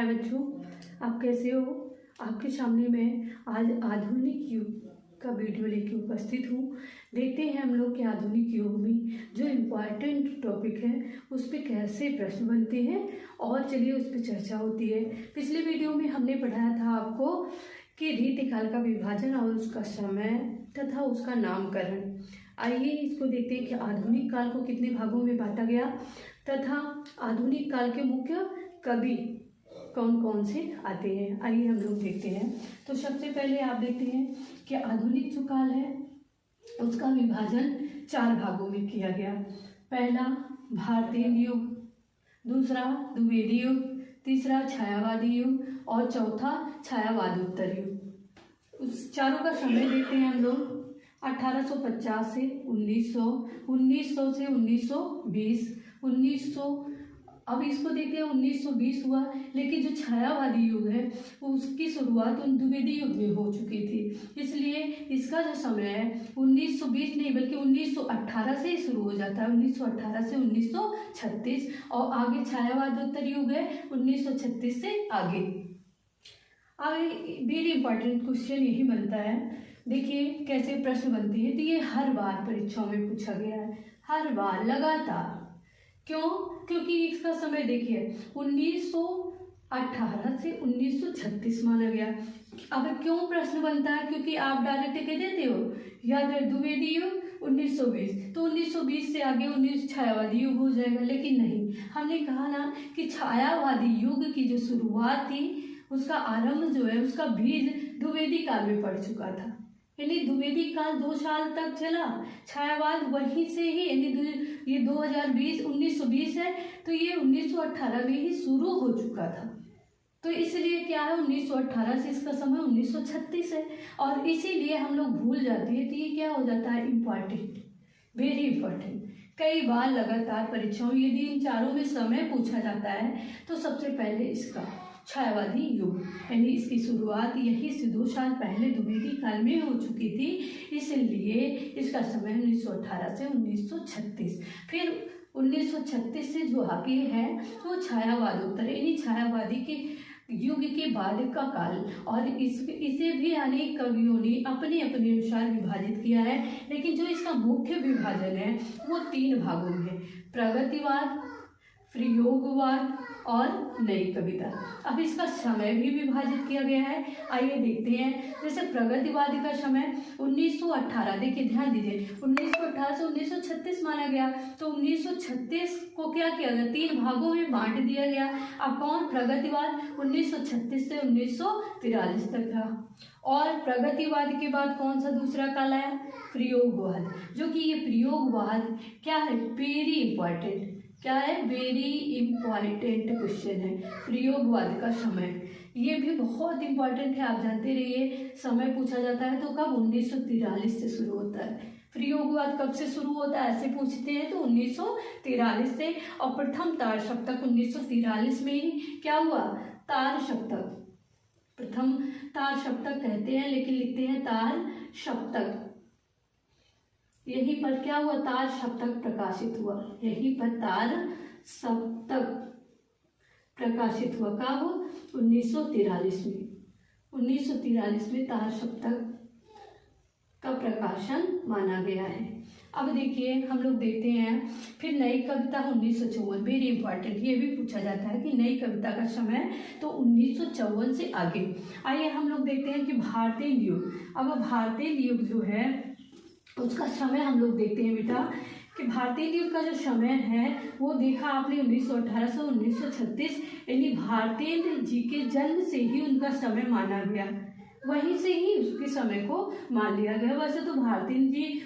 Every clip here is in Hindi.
हाय बच्चों, आप कैसे हो। आपके सामने मैं आज आधुनिक युग का वीडियो लेके उपस्थित हूँ। देखते हैं हम लोग के आधुनिक युग में जो इम्पोर्टेंट टॉपिक है उस पर कैसे प्रश्न बनते हैं और चलिए उस पर चर्चा होती है। पिछले वीडियो में हमने पढ़ाया था आपको कि रीतिकाल का विभाजन और उसका समय तथा उसका नामकरण। आइए इसको देखते हैं कि आधुनिक काल को कितने भागों में बांटा गया तथा आधुनिक काल के मुख्य कवि कौन कौन से आते हैं। आइए हम लोग देखते हैं। तो सबसे पहले आप देखते हैं कि आधुनिक जो काल है उसका विभाजन 4 भागों में किया गया। पहला भारतीय युग, दूसरा द्विवेदी युग, तीसरा छायावादी युग और चौथा छायावादोत्तर युग। उस चारों का समय देखते हैं हम लोग 1850 से 1900, 1900 से 1920, 1900 अब इसको देखते हैं 1920 हुआ, लेकिन जो छायावादी युग है उसकी शुरुआत द्विवेदी युग में हो चुकी थी। इसलिए इसका जो समय है 1920 नहीं बल्कि 1918 से ही शुरू हो जाता है, 1918 से 1936 और आगे छायावादोत्तर युग है 1936 से आगे। वेरी इंपॉर्टेंट क्वेश्चन यही बनता है। देखिए कैसे प्रश्न बनते हैं। तो ये हर बार परीक्षाओं में पूछा गया है, हर बार लगातार। क्यों? क्योंकि इसका समय देखिए 1918 से 1936 माना गया। अब क्यों प्रश्न बनता है? क्योंकि आप डायरेक्ट कह देते हो याद है द्विवेदी युग 1920, तो 1920 से आगे 19 छायावादी युग हो जाएगा, लेकिन नहीं, हमने कहा ना कि छायावादी युग की जो शुरुआत थी उसका आरंभ जो है उसका बीज द्विवेदी काल में पड़ चुका था। यानी द्विवेदी काल 2 साल तक चला, छायावाद वहीं से ही यानी ये 2020 1920 है तो ये 1918 में ही शुरू हो चुका था। तो इसलिए क्या है 1918 से इसका समय 1936 है और इसीलिए हम लोग भूल जाते हैं। तो ये क्या हो जाता है इम्पॉर्टेंट, वेरी इंपॉर्टेंट। कई बार लगातार परीक्षाओं यदि इन चारों में समय पूछा जाता है तो सबसे पहले इसका छायावादी युग यानी इसकी शुरुआत यही से 2 साल पहले द्विवेदी काल में हो चुकी थी, इसलिए इसका समय 1918 से 1936। फिर 1936 से जो आगे है वो छायावादोत्तर यानी छायावादी के युग के बाद का काल, और इसे भी अनेक कवियों ने अपने अपने अनुसार विभाजित किया है। लेकिन जो इसका मुख्य विभाजन है वो 3 भागों में है, प्रगतिवाद, प्रयोगवाद और नई कविता। अब इसका समय भी विभाजित किया गया है। आइए देखते हैं। जैसे प्रगतिवादी का समय 1918, देखिए ध्यान दीजिए 1918 से 1936 माना गया, तो 1936 को क्या किया गया 3 भागों में बांट दिया गया। अब कौन? प्रगतिवाद 1936 से 1943 तक था। और प्रगतिवाद के बाद कौन सा दूसरा काल आया? प्रयोगवाद, जो कि ये प्रयोगवाद क्या है वेरी इंपॉर्टेंट, क्या है वेरी इंपॉर्टेंट क्वेश्चन है। प्रयोगवाद का समय ये भी बहुत इंपॉर्टेंट है, आप जानते रहिए। समय पूछा जाता है तो कब 1943 से शुरू होता है। प्रयोगवाद कब से शुरू होता है ऐसे पूछते हैं तो 1943 से, और प्रथम तार सप्तक 1943 में ही क्या हुआ तार सप्तक, प्रथम तार सप्तक कहते हैं लेकिन लिखते हैं तार सप्तक। यहीं पर क्या हुआ तार सप्तक प्रकाशित हुआ, यहीं पर तार सप्तक प्रकाशित हुआ कब 1943 में, 1943 में तार सप्तक का प्रकाशन माना गया है। अब देखिए हम लोग देखते हैं फिर नई कविता 1954, वेरी इंपॉर्टेंट, ये भी पूछा जाता है कि नई कविता का समय तो 1954 से आगे। आइए हम लोग देखते हैं कि भारतीय युग। अब भारतीय युग जो है उसका समय हम लोग देखते हैं बेटा कि भारतीय युग का जो समय है वो देखा आपने 1918 से 1936, यानी भारतीय जी के जन्म से ही उनका समय माना गया, वहीं से ही उसके समय को मान लिया गया। वैसे तो भारतीय जी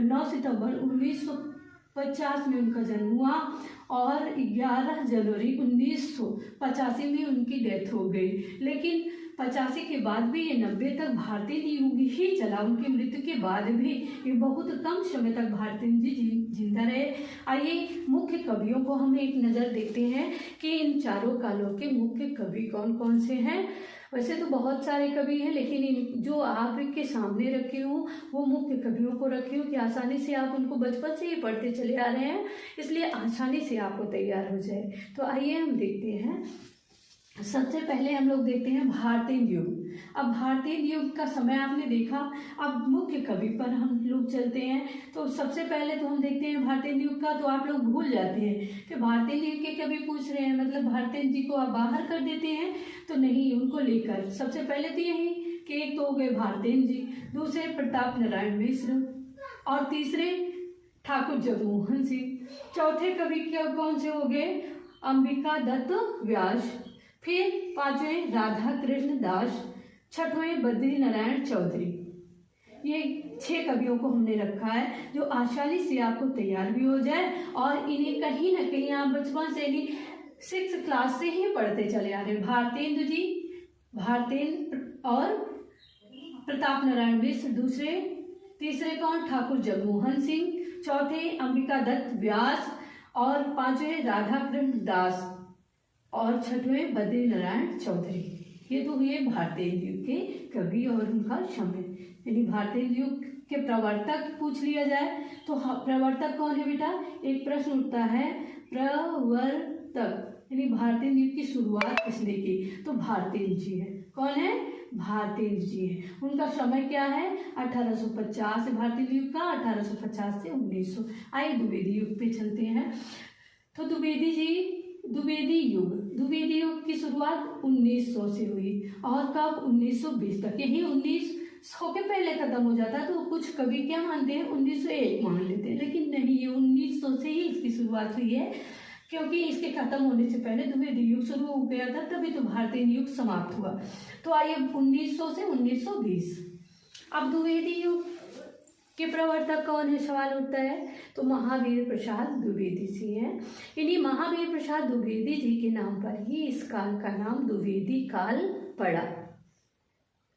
9 सितंबर 1950 में उनका जन्म हुआ और 11 जनवरी 1985 में उनकी डेथ हो गई, लेकिन 85 के बाद भी ये 90 तक भारतीय युग ही चला। उनकी मृत्यु के बाद भी ये बहुत कम समय तक भारतीय जी जिंदा रहे। आइए मुख्य कवियों को हम एक नज़र देखते हैं कि इन चारों कालों के मुख्य कवि कौन कौन से हैं। वैसे तो बहुत सारे कवि हैं लेकिन इन जो आपके सामने रखे हूँ वो मुख्य कवियों को रखी हूँ कि आसानी से आप उनको बचपन से ही पढ़ते चले आ रहे हैं, इसलिए आसानी से आपको तैयार हो जाए। तो आइए हम देखते हैं सबसे पहले हम लोग देखते हैं भारतीय युग। अब भारतीय युग का समय आपने देखा, अब मुख्य कवि पर हम लोग चलते हैं। तो सबसे पहले तो हम देखते हैं भारतीय युग का, तो आप लोग भूल जाते हैं कि भारतीय युग के कवि पूछ रहे हैं, मतलब भारतीय जी को आप बाहर कर देते हैं, तो नहीं, उनको लेकर सबसे पहले तो यही कि एक तो हो गए भारतीय जी, दूसरे प्रताप नारायण मिश्र, और तीसरे ठाकुर जगमोहन सिंह, चौथे कवि कौन से हो गए, अंबिका दत्त व्यास, फिर पांचवें राधा कृष्ण दास, छठवें बद्री नारायण चौधरी। ये 6 कवियों को हमने रखा है जो आसानी से आपको तैयार भी हो जाए, और इन्हें कहीं ना कहीं आप बचपन से ही 6th क्लास से ही पढ़ते चले आ रहे हैं। भारतेंदु जी, भारतेंद्र और प्रताप नारायण मिश्र दूसरे, तीसरे कौन, ठाकुर जगमोहन सिंह, चौथे अंबिका दत्त व्यास, और पांचवें राधा कृष्ण दास, और छठवें बद्री नारायण चौधरी। ये तो हुए भारतीय युग के कवि और उनका समय। यानी भारतीय युग के प्रवर्तक पूछ लिया जाए तो प्रवर्तक कौन है बेटा, एक प्रश्न उठता है, प्रवर्तक यानी भारतीय युग की शुरुआत किसने की, तो भारतीय जी है। कौन है, भारतीय जी है। उनका समय क्या है, 1850 से भारतीय युग का 1850 से 1900। आइए द्विवेदी युग पे चलते हैं। तो द्विवेदी जी, द्विवेदी युग की शुरुआत 1900 से हुई, और कब, 1920 तक। यही 1900 के पहले खत्म हो जाता, तो कुछ कवि क्या मानते हैं, 1901 मान लेते हैं, लेकिन नहीं, ये 1900 से ही इसकी शुरुआत हुई है, क्योंकि इसके खत्म होने से पहले द्विवेदी युग शुरू हो गया था, तभी तो भारतीय युग समाप्त हुआ। तो आइए 1900 से 1920। अब द्विवेदी युग के प्रवर्तक कौन है, सवाल उठता है, तो महावीर प्रसाद द्विवेदी जी हैं। इन्हीं महावीर प्रसाद द्विवेदी जी के नाम पर ही इस काल का नाम द्विवेदी काल पड़ा।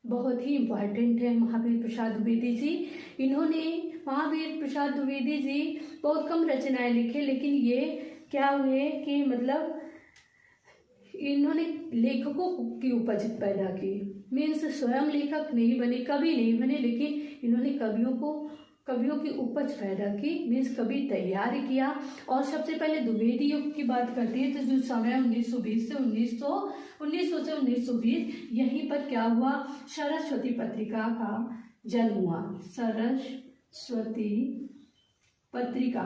बहुत ही इम्पोर्टेंट है महावीर प्रसाद द्विवेदी जी। इन्होंने, महावीर प्रसाद द्विवेदी जी बहुत कम रचनाएं लिखे, लेकिन ये क्या हुए कि मतलब इन्होंने लेखकों की उपज पैदा की। मीन्स स्वयं लेखक नहीं बने, कवि नहीं बने, लेकिन इन्होंने कवियों की उपज पैदा की, मीन्स कवि तैयार किया। और सबसे पहले द्विवेदी युग की बात करते हैं, तो जो समय 1920 से 1900 से 1920, यहीं पर क्या हुआ, सरस्वती पत्रिका का जन्म हुआ। सरस्वती पत्रिका,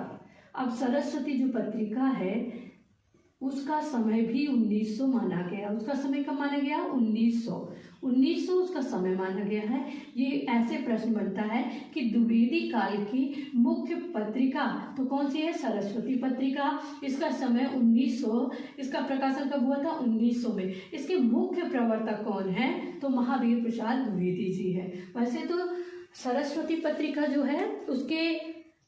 अब सरस्वती जो पत्रिका है उसका समय भी 1900 माना गया। उसका समय कब माना गया, 1900 उसका समय माना गया है। ये ऐसे प्रश्न बनता है कि द्विवेदी काल की मुख्य पत्रिका तो कौन सी है, सरस्वती पत्रिका। इसका समय 1900, इसका प्रकाशन कब हुआ था, 1900 में। इसके मुख्य प्रवर्तक कौन है, तो महावीर प्रसाद द्विवेदी जी है। वैसे तो सरस्वती पत्रिका जो है उसके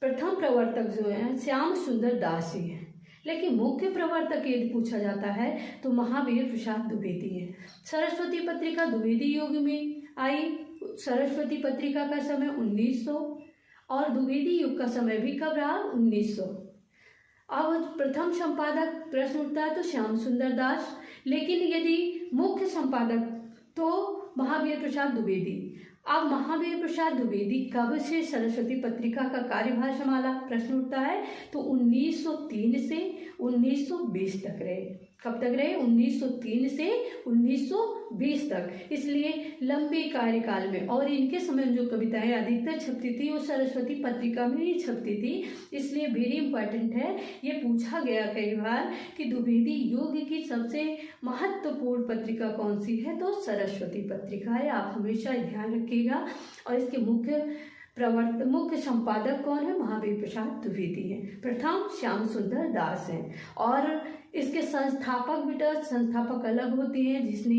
प्रथम प्रवर्तक जो है श्याम सुंदर दास जी है, लेकिन मुख्य प्रवर्तक यदि पूछा जाता है तो महावीर प्रसाद द्विवेदी है। सरस्वती पत्रिका द्विवेदी युग में आई। सरस्वती पत्रिका का समय 1900 और द्विवेदी युग का समय भी कब रहा, 1900। अब प्रथम संपादक प्रश्न उठता है तो श्याम सुंदर दास, लेकिन यदि मुख्य संपादक तो महावीर प्रसाद द्विवेदी। अब महावीर प्रसाद द्विवेदी कब से सरस्वती पत्रिका का कार्यभार संभाला, प्रश्न उठता है, तो 1903 से 1920 तक रहे। कब तक रहे, 1903 से 1920 तक। इसलिए लंबे कार्यकाल में, और इनके समय में जो कविताएं अधिकतर छपती थी वो सरस्वती पत्रिका में ही छपती थी। इसलिए वेरी इंपॉर्टेंट है, ये पूछा गया कई बार कि द्विवेदी युग की सबसे महत्वपूर्ण पत्रिका कौन सी है, तो सरस्वती पत्रिका है। आप हमेशा ध्यान रखिएगा। और इसके मुख्य संपादक कौन है, महावीर प्रसाद द्विवेदी है। प्रथम श्याम सुंदर दास हैं, और इसके संस्थापक अलग होते हैं। जिसने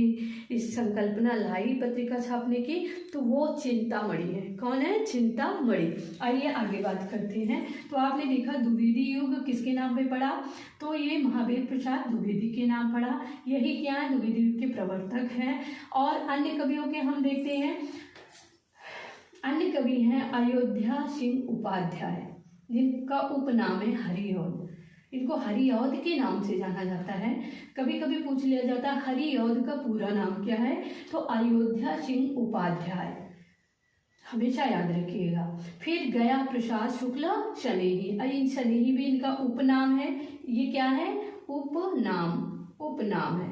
इस संकल्पना लाई पत्रिका छापने की, तो वो चिंतामणि है। कौन है, चिंतामणि। आइए आगे बात करते हैं। तो आपने देखा द्विवेदी युग किसके नाम पे पड़ा, तो ये महावीर प्रसाद द्विवेदी के नाम पड़ा। यही क्या है, द्विवेदी युग के प्रवर्तक हैं। और अन्य कवियों के हम देखते हैं, अन्य कवि हैं अयोध्या सिंह उपाध्याय, जिनका उपनाम है हरिऔध। इनको हरिऔध के नाम से जाना जाता है। कभी कभी पूछ लिया जाता है हरिऔध का पूरा नाम क्या है, तो अयोध्या सिंह उपाध्याय, हमेशा याद रखिएगा। फिर गया प्रसाद शुक्ला शनेही, शनेही भी इनका उपनाम है। ये क्या है, उपनाम है।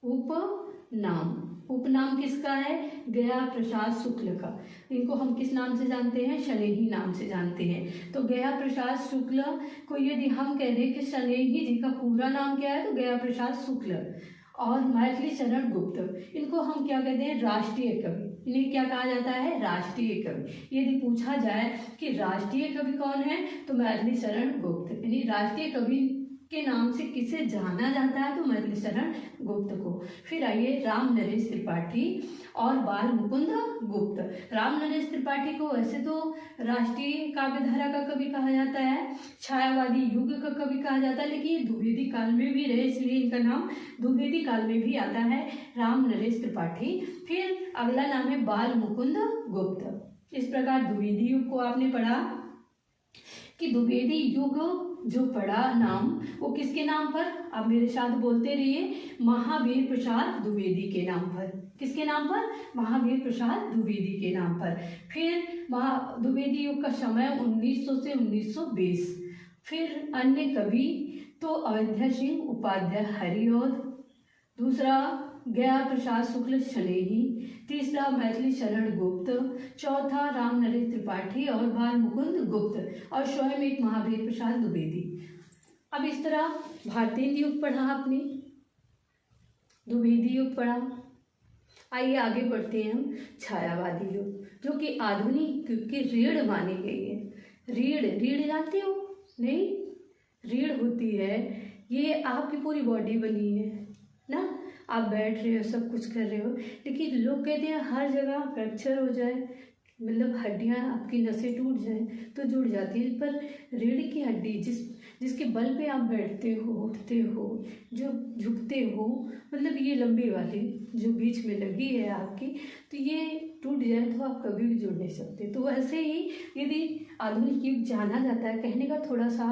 उपनाम। उपनाम किसका है? गया प्रसाद शुक्ल का। इनको हम किस नाम से जानते हैं? शनेही नाम से जानते हैं। तो गया प्रसाद शुक्ल को यदि हम कह दें कि शनेही जी का पूरा नाम क्या है, तो गया प्रसाद शुक्ल और मैथिली शरण गुप्त, इनको हम क्या कहते हैं? राष्ट्रीय कवि। इन्हें क्या कहा जाता है? राष्ट्रीय कवि। यदि पूछा जाए कि राष्ट्रीय कवि कौन है, तो मैथिली शरण गुप्त। यानी राष्ट्रीय कवि के नाम से किसे जाना जाता है, तो मैथिली शरण गुप्त को। फिर आइए राम नरेश त्रिपाठी और बाल मुकुंद गुप्त। राम नरेश त्रिपाठी को वैसे तो राष्ट्रीय काव्यधारा का कवि कहा जाता है, छायावादी युग का कवि कहा जाता है, लेकिन ये द्विवेदी काल में भी रहे, इसलिए इनका नाम द्विवेदी काल में भी आता है, राम नरेश त्रिपाठी। फिर अगला नाम है बाल मुकुंद गुप्त। इस प्रकार द्विवेदी युग को आपने पढ़ा कि द्विवेदी युग जो पढ़ा नाम वो किसके नाम पर? आप मेरे साथ बोलते रहिए, महावीर प्रसाद द्विवेदी के नाम पर। किसके नाम पर? महावीर प्रसाद द्विवेदी के नाम पर। फिर द्विवेदी युग का समय 1900 से 1920। फिर अन्य कवि तो अयोध्या सिंह उपाध्याय हरिऔध, दूसरा गया प्रसाद शुक्ल शनेही, तीसरा मैथिली शरण गुप्त, चौथा राम नरेश त्रिपाठी और बाल मुकुंद गुप्त और स्वयं एक महावीर प्रसाद द्विवेदी। अब इस तरह भारतीय युग पढ़ा आपने, द्विवेदी युग पढ़ा। आइए आगे बढ़ते हैं हम छायावादी युग, जो कि आधुनिक युग की रीढ़ मानी गई है। रीढ़ जानते हो? नहीं, रीढ़ होती है, ये आपकी पूरी बॉडी बनी है ना, आप बैठ रहे हो, सब कुछ कर रहे हो, लेकिन लोग कहते हैं हर जगह फ्रैक्चर हो जाए, मतलब हड्डियां आपकी नसें टूट जाए तो जुड़ जाती है, पर रीढ़ की हड्डी जिसके बल पे आप बैठते हो, उठते हो, जो झुकते हो, मतलब ये लंबी वाली जो बीच में लगी है आपकी, तो ये टूट जाए तो आप कभी भी जुड़ नहीं सकते। तो ऐसे ही यदि आधुनिक युग जाना जाता है, कहने का थोड़ा सा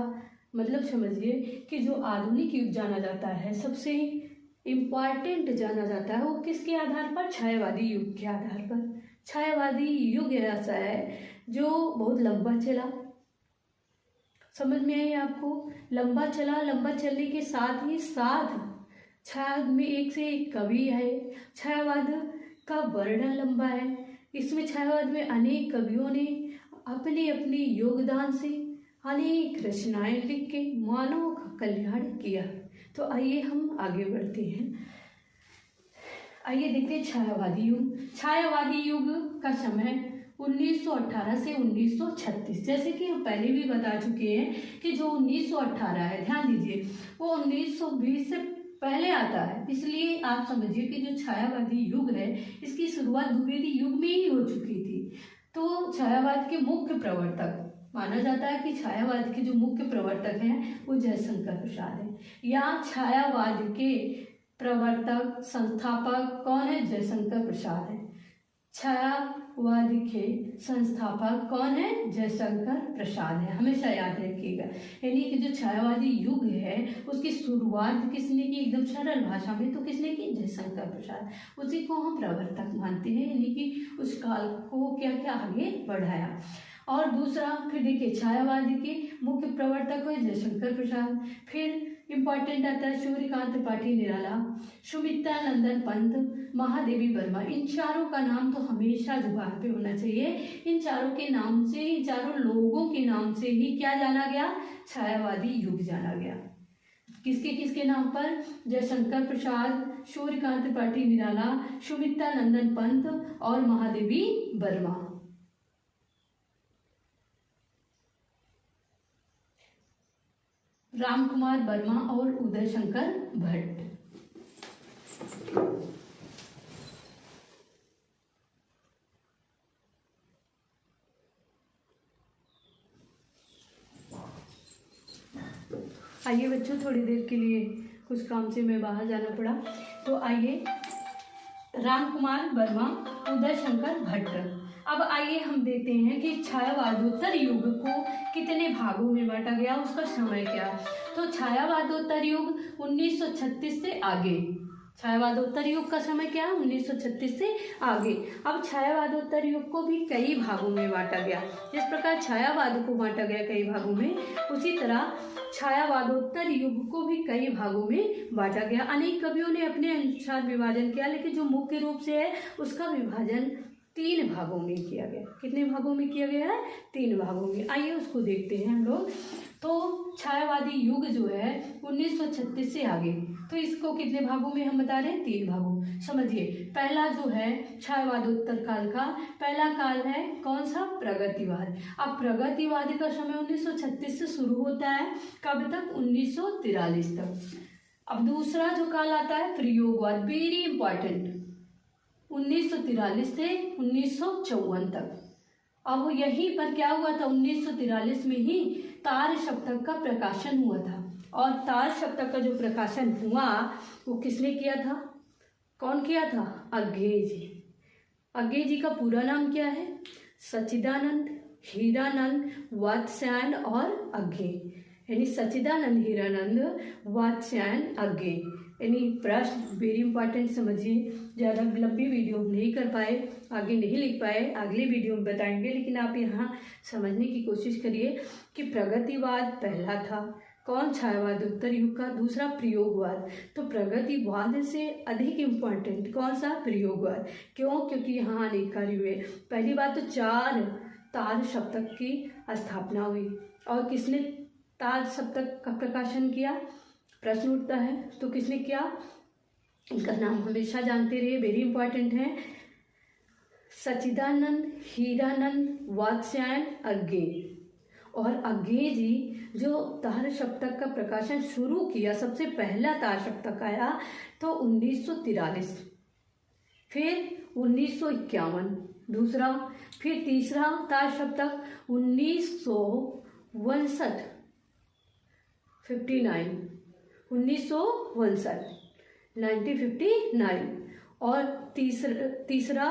मतलब समझिए कि जो आधुनिक युग जाना जाता है, सबसे इम्पॉर्टेंट जाना जाता है वो किसके आधार पर? छायावादी युग के आधार पर। छायावादी युग ऐसा है जो बहुत लंबा चला, समझ में आई आपको? लंबा चला, लंबा चलने के साथ ही साथ छायावाद में एक से एक कवि है, छायावाद का वर्णन लंबा है, इसमें छायावाद में अनेक कवियों ने अपने अपने योगदान से अनेक रचनाएं लिख के मानव का कल्याण किया। तो आइए हम आगे बढ़ते हैं। आइए देखते हैं छायावादी युग। छायावादी युग का समय 1918 से 1936, जैसे कि हम पहले भी बता चुके हैं कि जो 1918 है, ध्यान दीजिए, वो 1920 से पहले आता है, इसलिए आप समझिए कि जो छायावादी युग है इसकी शुरुआत द्विवेदी युग में ही हो चुकी थी। तो छायावाद के मुख्य प्रवर्तक माना जाता है कि छायावाद के जो मुख्य प्रवर्तक हैं वो जयशंकर प्रसाद हैं, या छायावाद के प्रवर्तक संस्थापक कौन है? जयशंकर प्रसाद है। छायावाद के संस्थापक कौन है? जयशंकर प्रसाद है, हमेशा याद रखिएगा। यानी कि जो छायावादी युग है उसकी शुरुआत किसने की? एकदम सरल भाषा में तो किसने की? जयशंकर प्रसाद। उसी को हम प्रवर्तक मानते हैं, यानी कि उस काल को क्या क्या आगे बढ़ाया। और दूसरा फिर देखिए छायावाद के मुख्य प्रवर्तक हुए जयशंकर प्रसाद। फिर इम्पॉर्टेंट आता है सूर्यकांत त्रिपाठी निराला, सुमित्रा नंदन पंत, महादेवी वर्मा। इन चारों का नाम तो हमेशा जुबान पे होना चाहिए। इन चारों के नाम से, इन चारों लोगों के नाम से ही क्या जाना गया? छायावादी युग जाना गया। किसके किसके नाम पर? जयशंकर प्रसाद, सूर्यकांत त्रिपाठी निराला, सुमित्रा नंदन पंत और महादेवी वर्मा। रामकुमार वर्मा और उदय शंकर भट्ट। आइए बच्चों, थोड़ी देर के लिए कुछ काम से मैं बाहर जाना पड़ा, तो आइए रामकुमार वर्मा, उदय शंकर भट्ट। अब आइए हम देखते हैं कि छायावादोत्तर युग को कितने भागों में बांटा गया, उसका समय क्या। तो छायावादोत्तर युग 1936 से आगे छायावादोत्तर युग का समय क्या है? 1936 से आगे। अब छायावादोत्तर युग को भी कई भागों में बांटा गया। जिस प्रकार छायावाद को बांटा गया कई भागों में, उसी तरह छायावादोत्तर युग को भी कई भागों में बांटा गया। अनेक कवियों ने अपने अनुसार विभाजन किया, लेकिन जो मुख्य रूप से है उसका विभाजन 3 भागों में किया गया। कितने भागों में किया गया है? 3 भागों में। आइए उसको देखते हैं हम लोग। तो छायावादी युग जो है 1936 से आगे, तो इसको कितने भागों में हम बता रहे हैं? 3 भागों। समझिए, पहला जो है छायावादोत्तर काल का पहला काल है कौन सा? प्रगतिवाद। अब प्रगतिवाद का समय 1936 से शुरू होता है, कब तक? 1943 तक। अब दूसरा जो काल आता है प्रयोगवाद, वेरी इंपॉर्टेंट, 1943 से 1954 तक। अब यहीं पर क्या हुआ था? 1943 में ही तार सप्तक का प्रकाशन हुआ था, और तार सप्तक का जो प्रकाशन हुआ वो किसने किया था? कौन किया था? अज्ञेय जी। अज्ञेय जी का पूरा नाम क्या है? सच्चिदानंद हीरानंद वात्स्यायन और अज्ञेय, यानी सच्चिदानंद हीरानंद वात्स्यायन अज्ञेय। यानी प्रश्न वेरी इंपॉर्टेंट, समझिए। ज़्यादा लंबी वीडियो हम नहीं कर पाए, आगे नहीं लिख पाए, अगले वीडियो में बताएंगे, लेकिन आप यहाँ समझने की कोशिश करिए कि प्रगतिवाद पहला था, कौन? छायावादोत्तर युग का। दूसरा प्रयोगवाद, तो प्रगतिवाद से अधिक इम्पॉर्टेंट कौन सा? प्रयोगवाद। क्यों? क्योंकि यहाँ अनेक कार्य हुए। पहली बात तो 4 तार सप्तक की स्थापना हुई, और किसने तार सप्तक का प्रकाशन किया? प्रश्न उठता है, तो किसने किया? इनका नाम हमेशा जानते रहिए, वेरी इंपॉर्टेंट है। सच्चिदानंद हीरानंद वात्स्यायन अज्ञेय। और अज्ञेय जी जो तार सप्तक का प्रकाशन शुरू किया, सबसे पहला तार सप्तक आया तो 1943, फिर 1951 दूसरा, फिर तीसरा तार सप्तक 1959 1959, और तीसरा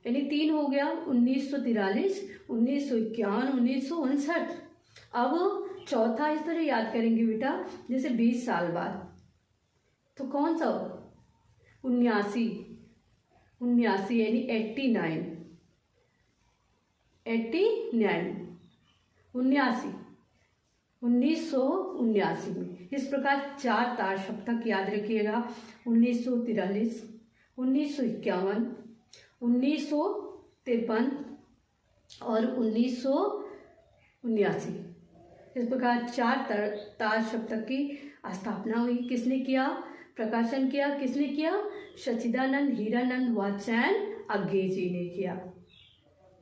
यानी 3 हो गया 1943, 1951, 1959। अब चौथा इस तरह याद करेंगे बेटा, जैसे 20 साल बाद, तो कौन सा? 79 यानी 89 1979 में। इस प्रकार 4 तार सप्तक याद रखिएगा, 1943, 1951, 1953 और 1979। इस प्रकार 4 तार सप्तक की स्थापना हुई। किसने किया? प्रकाशन किया किसने किया? सच्चिदानंद हीरानंद वात्स्यायन अज्ञेय जी ने किया।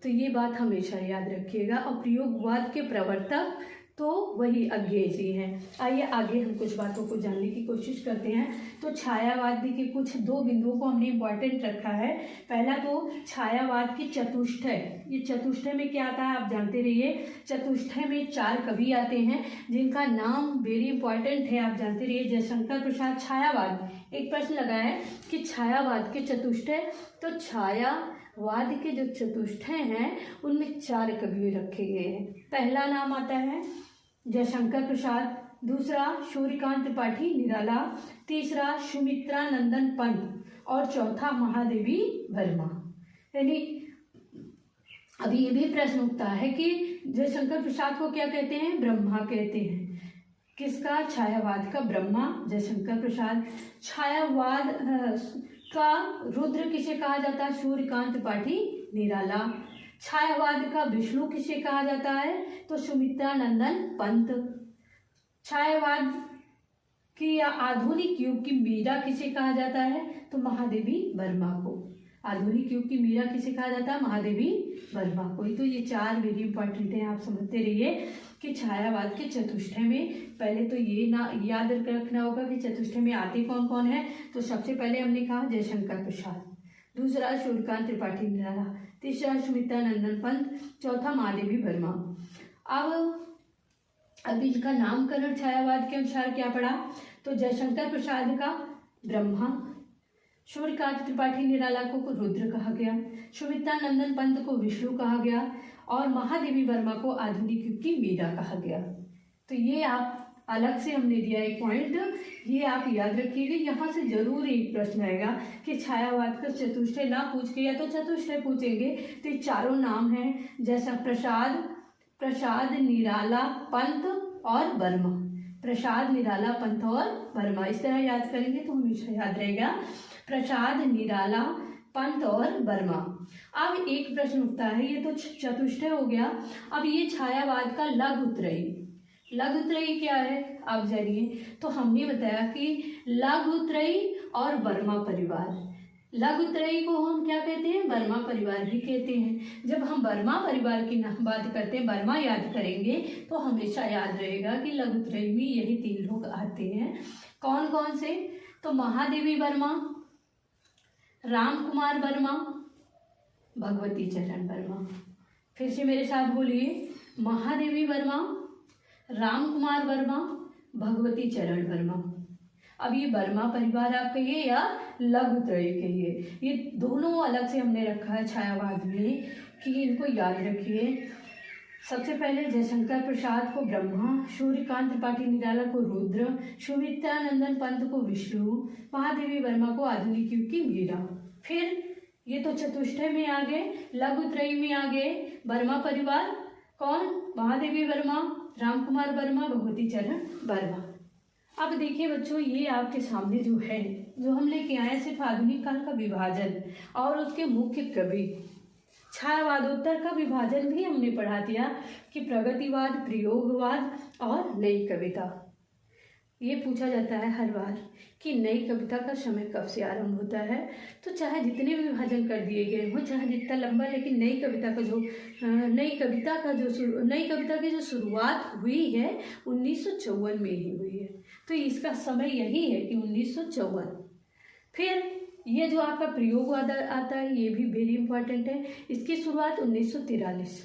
तो ये बात हमेशा याद रखिएगा। और प्रयोगवाद के प्रवर्तक तो वही अज्ञेय जी हैं। आइए आगे हम कुछ बातों को जानने की कोशिश करते हैं। तो छायावाद के कुछ 2 बिंदुओं को हमने इम्पॉर्टेंट रखा है। पहला तो छायावाद की चतुष्टय। ये चतुष्टय में क्या आता है आप जानते रहिए। चतुष्टय में 4 कवि आते हैं जिनका नाम वेरी इंपॉर्टेंट है, आप जानते रहिए। जयशंकर प्रसाद। छायावाद, एक प्रश्न लगा है कि छायावाद के चतुष्टय, तो छायावाद के जो चतुष्टय हैं उनमें 4 कवि रखे गए हैं। पहला नाम आता है जयशंकर प्रसाद, दूसरा सूर्यकांत त्रिपाठी निराला, तीसरा सुमित्रा नंदन पंत और चौथा महादेवी वर्मा। यानी अभी ये भी प्रश्न उठता है कि जयशंकर प्रसाद को क्या कहते हैं? ब्रह्मा कहते हैं। किसका? छायावाद का ब्रह्मा जयशंकर प्रसाद। छायावाद का रुद्र किसे कहा जाता है? सूर्यकांत त्रिपाठी निराला। छायावाद का विष्णु किसे कहा जाता है? तो सुमित्रा नंदन पंत। छायावाद की या आधुनिक युग की मीरा किसे कहा जाता है? तो महादेवी वर्मा को। आधुनिक युग की मीरा किसे कहा जाता है? महादेवी वर्मा को। तो ये 4 वेरी इंपॉर्टेंट हैं, आप समझते रहिए कि छायावाद के चतुष्टय में पहले तो ये ना याद रखना होगा कि चतुष्टय में आते कौन कौन है। तो सबसे पहले हमने कहा जयशंकर प्रसाद, दूसरा सूर्यकांत त्रिपाठी निराला, तीसरा सुमित्रा नंदन पंत, चौथा महादेवी वर्मा। अब इनका नामकरण छायावाद के अनुसार क्या पड़ा? तो जयशंकर प्रसाद का ब्रह्मा, सूर्यकांत त्रिपाठी निराला को रुद्र कहा गया, सुमित्रा नंदन पंत को विष्णु कहा गया और महादेवी वर्मा को आधुनिक युग की मीरा कहा गया। तो ये आप अलग से हमने दिया एक पॉइंट, ये आप याद रखिएगा। यहाँ से जरूर एक प्रश्न आएगा कि छायावाद का चतुष्टय ना पूछ के या तो चतुष्टय पूछेंगे। तो ये चारों नाम हैं, जैसा प्रसाद, निराला, पंत और वर्मा। प्रसाद, निराला, पंत और वर्मा, इस तरह याद करेंगे तो हमेशा याद रहेगा प्रसाद, निराला, पंत और वर्मा। अब एक प्रश्न उठता है, ये तो चतुष्टय हो गया, अब ये छायावाद का लघुत्रयी। लघुत्रयी क्या है? अब जानिए। तो हमने बताया कि लघुत्रयी और वर्मा परिवार, लघुत्रयी को हम क्या कहते हैं? वर्मा परिवार भी कहते हैं। जब हम वर्मा परिवार की बात करते हैं, वर्मा याद करेंगे तो हमेशा याद रहेगा कि लघुत्रयी में यही 3 लोग आते हैं। कौन कौन से? तो महादेवी वर्मा, राम कुमार वर्मा, भगवती चरण वर्मा। फिर से मेरे साथ बोलिए, महादेवी वर्मा, राम कुमार वर्मा, भगवती चरण वर्मा। अब ये वर्मा परिवार आप कहिए या लघुत्रयी कहिए, ये दोनों अलग से हमने रखा है छायावाद में कि इनको याद रखिए। सबसे पहले जयशंकर प्रसाद को ब्रह्मा, सूर्यकांत त्रिपाठी निराला को रुद्र, सुमित्रानंदन पंत को विष्णु, महादेवी वर्मा को आधुनिक युग की मीरा। फिर ये तो चतुष्टय में आ गए, लघुत्रयी में आ गए वर्मा परिवार, कौन? महादेवी वर्मा, रामकुमार वर्मा, भगवती चरण वर्मा। अब देखिए बच्चों, ये आपके सामने जो है, जो हम लेके आए सिर्फ आधुनिक काल का विभाजन और उसके मुख्य कवि। छायावादोत्तर का विभाजन भी हमने पढ़ा दिया कि प्रगतिवाद, प्रयोगवाद और नई कविता। ये पूछा जाता है हर बार कि नई कविता का समय कब से आरंभ होता है। तो चाहे जितने भी विभाजन कर दिए गए हों, चाहे जितना लंबा, लेकिन नई कविता की जो शुरुआत हुई है 1954 में ही हुई है। तो इसका समय यही है कि 1954। फिर ये जो आपका प्रयोगवाद आता है, ये भी वेरी इंपॉर्टेंट है। इसकी शुरुआत 1943,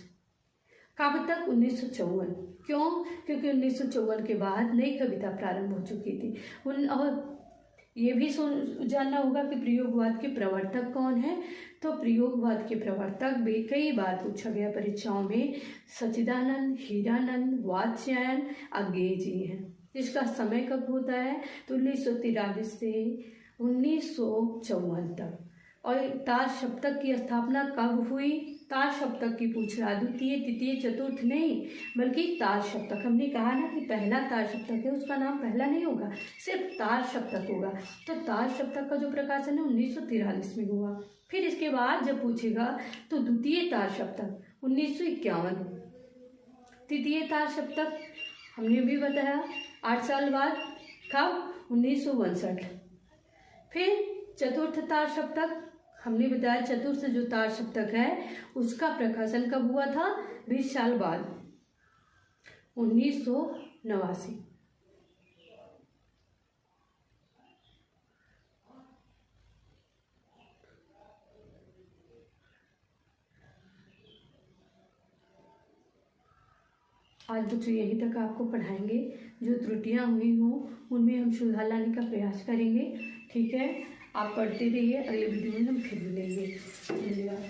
कब तक? 1954। क्यों? क्योंकि 1954 के बाद नई कविता प्रारंभ हो चुकी थी। और ये भी जानना होगा कि प्रयोगवाद के प्रवर्तक कौन है। तो प्रयोगवाद के प्रवर्तक भी कई बार पूछा गया परीक्षाओं में, सच्चिदानंद, हीरानंद, वात्स्यायन, अज्ञेय जी हैं। इसका समय कब होता है? तो 1943 से 1954 तक। और तार सप्तक की स्थापना कब हुई? तार सप्तक की पूछ रहा, द्वितीय, तृतीय, चतुर्थ नहीं, बल्कि तार सप्तक। हमने कहा ना कि पहला तार सप्तक है, उसका नाम पहला नहीं होगा, सिर्फ तार सप्तक होगा। तो तार सप्तक का जो प्रकाशन है 1943 में हुआ। फिर इसके बाद जब पूछेगा तो द्वितीय तार सप्तक 1951, तृतीय तार सप्तक हमने भी बताया 8 साल बाद, कब? 1962। फिर चतुर्थ तार सप्तक हमने बताया, चतुर्थ जो तार सप्तक है उसका प्रकाशन कब हुआ था? 20 साल बाद, 1989। आज बच्चों यहीं तक आपको पढ़ाएंगे। जो त्रुटियां हुई हों उनमें हम सुधार लाने का प्रयास करेंगे। ठीक है, आप पढ़ते रहिए, अगले वीडियो में हम फिर मिलेंगे। धन्यवाद।